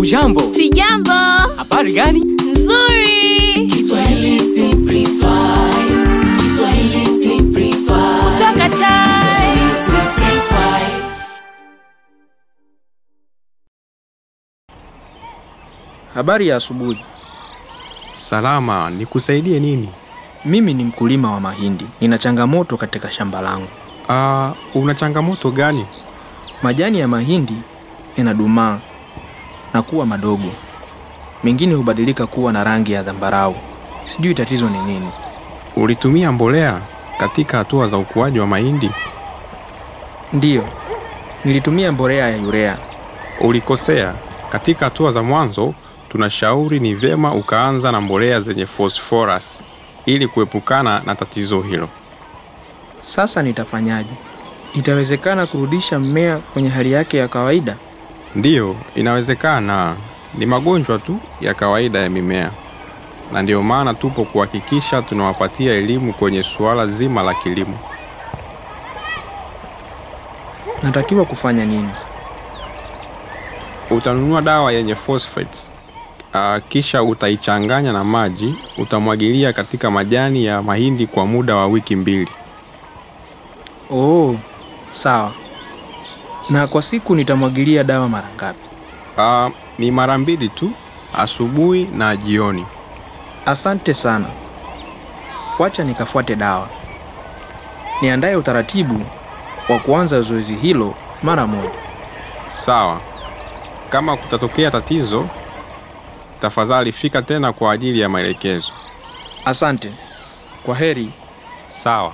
Hujambo? Sijambo. Habari gani? Nzuri. Kiswahili Simplified. Kiswahili Simplified. Kutoka Tai. Kiswahili Simplified. Habari ya asubuhi. Salama, nikusaidie nini? Mimi ni mkulima wa mahindi. Nina changamoto katika shamba langu. Una changamoto gani? Majani ya mahindi yanadumaa na kuwa madogo. Mengine hubadilika kuwa na rangi ya zambarau. Sijui tatizo ni nini. Ulitumia mbolea katika hatua za ukuaji wa mahindi? Ndiyo. Nilitumia mbolea ya urea. Ulikosea. Katika hatua za mwanzo, tunashauri ni vyema ukaanza na mbolea zenye phosphorus ili kuepukana na tatizo hilo. Sasa nitafanyaje? Itawezekana kurudisha mmea kwenye hali yake ya kawaida? Ndiyo, inawezekana. Ni magonjwa tu ya kawaida ya mimea. Na ndiyo maana tupo kuhakikisha tunawapatia elimu kwenye suala zima la kilimo. Natakiwa kufanya nini? Utanunua dawa yenye phosphates. Kisha utaichanganya na maji, utamwagilia katika majani ya mahindi kwa muda wa wiki 2. Oh, sawa. Na kwa siku nitamwagilia dawa mara ngapi? Ni mara 2 tu, asubuhi na jioni. Asante sana. Wacha nikafuate dawa. Niandae utaratibu wa kuanza zoezi hilo mara moja. Sawa. Kama kutatokea tatizo, tafadhali fika tena kwa ajili ya maelekezo. Asante. Kwaheri. Sawa.